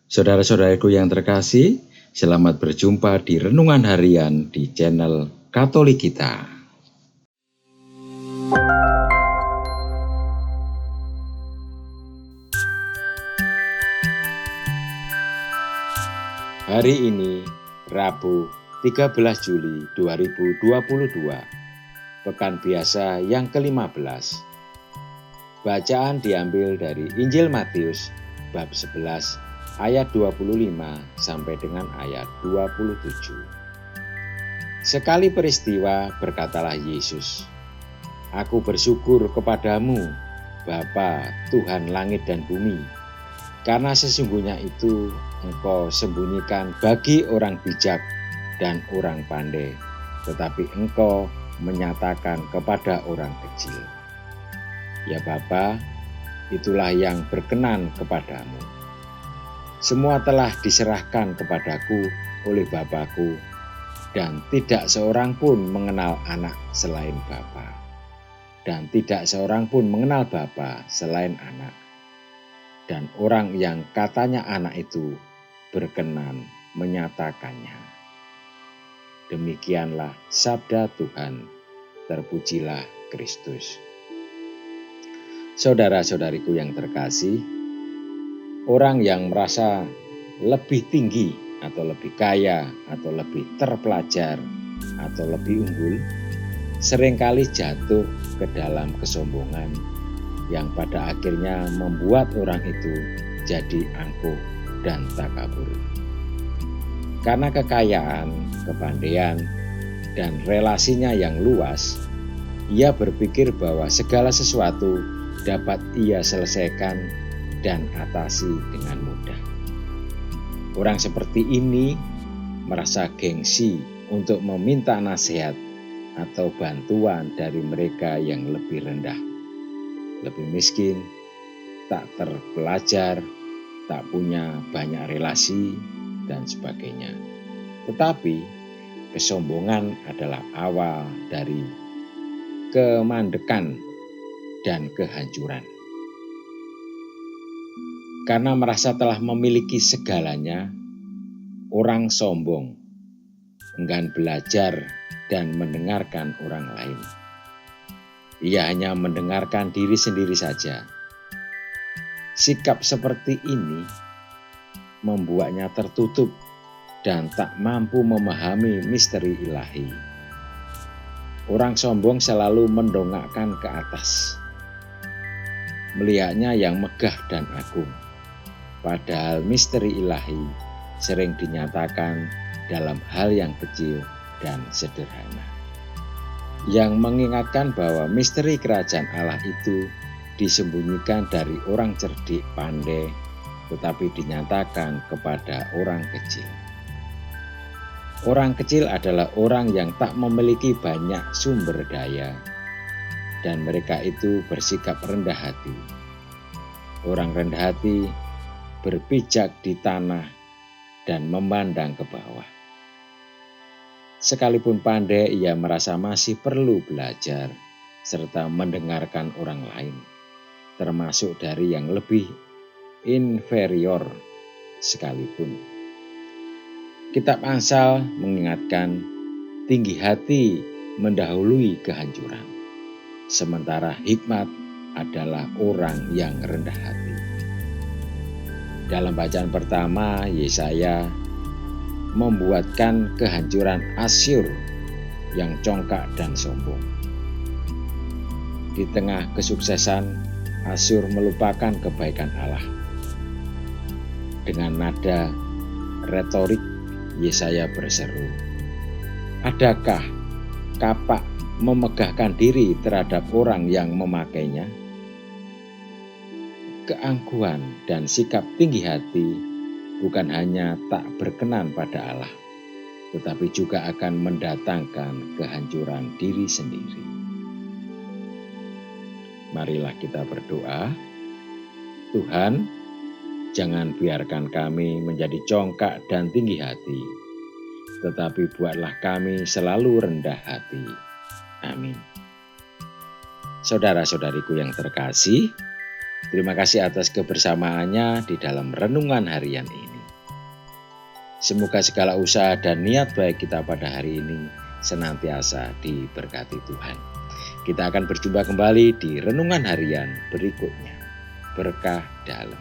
Saudara-saudaraku yang terkasih, selamat berjumpa di Renungan Harian di channel Katolik kita. Hari ini, Rabu 13 Juli 2022, Pekan Biasa yang ke-15. Bacaan diambil dari Injil Matius, bab 11, ayat 25 sampai dengan ayat 27. Sekali peristiwa berkatalah Yesus, "Aku bersyukur kepadamu, Bapa, Tuhan langit dan bumi, karena sesungguhnya itu Engkau sembunyikan bagi orang bijak dan orang pandai, tetapi Engkau menyatakan kepada orang kecil. Ya Bapa, itulah yang berkenan kepadamu. Semua telah diserahkan kepadaku oleh Bapa-Ku, dan tidak seorang pun mengenal anak selain Bapa, dan tidak seorang pun mengenal Bapa selain anak, dan orang yang katanya anak itu berkenan menyatakannya." Demikianlah sabda Tuhan, terpujilah Kristus. Saudara-saudariku yang terkasih, orang yang merasa lebih tinggi atau lebih kaya atau lebih terpelajar atau lebih unggul seringkali jatuh ke dalam kesombongan yang pada akhirnya membuat orang itu jadi angkuh dan takabur. Karena kekayaan, kepandaian, dan relasinya yang luas, ia berpikir bahwa segala sesuatu dapat ia selesaikan dan atasi dengan mudah. Orang seperti ini merasa gengsi untuk meminta nasihat atau bantuan dari mereka yang lebih rendah, lebih miskin, tak terpelajar, tak punya banyak relasi, dan sebagainya. Tetapi kesombongan adalah awal dari kemandekan dan kehancuran. Karena merasa telah memiliki segalanya, orang sombong enggan belajar dan mendengarkan orang lain. Ia hanya mendengarkan diri sendiri saja. Sikap seperti ini membuatnya tertutup dan tak mampu memahami misteri ilahi. Orang sombong selalu mendongakkan ke atas, melihatnya yang megah dan agung, padahal misteri ilahi sering dinyatakan dalam hal yang kecil dan sederhana. Yang mengingatkan bahwa misteri kerajaan Allah itu disembunyikan dari orang cerdik pandai, tetapi dinyatakan kepada orang kecil. Orang kecil adalah orang yang tak memiliki banyak sumber daya, dan mereka itu bersikap rendah hati. Orang rendah hati berpijak di tanah dan memandang ke bawah. Sekalipun pandai, ia merasa masih perlu belajar serta mendengarkan orang lain, termasuk dari yang lebih inferior sekalipun. Kitab Amsal mengingatkan, tinggi hati mendahului kehancuran, sementara hikmat adalah orang yang rendah hati. Dalam bacaan pertama, Yesaya membuatkan kehancuran Asyur yang congkak dan sombong. Di tengah kesuksesan, Asyur melupakan kebaikan Allah. Dengan nada retorik, Yesaya berseru, "Adakah kapak memegahkan diri terhadap orang yang memakainya?" Keangkuhan dan sikap tinggi hati bukan hanya tak berkenan pada Allah, tetapi juga akan mendatangkan kehancuran diri sendiri. Marilah kita berdoa. Tuhan, jangan biarkan kami menjadi congkak dan tinggi hati, tetapi buatlah kami selalu rendah hati. Amin. Saudara-saudariku yang terkasih, terima kasih atas kebersamaannya di dalam renungan harian ini. Semoga segala usaha dan niat baik kita pada hari ini senantiasa diberkati Tuhan. Kita akan berjumpa kembali di renungan harian berikutnya. Berkah dalam.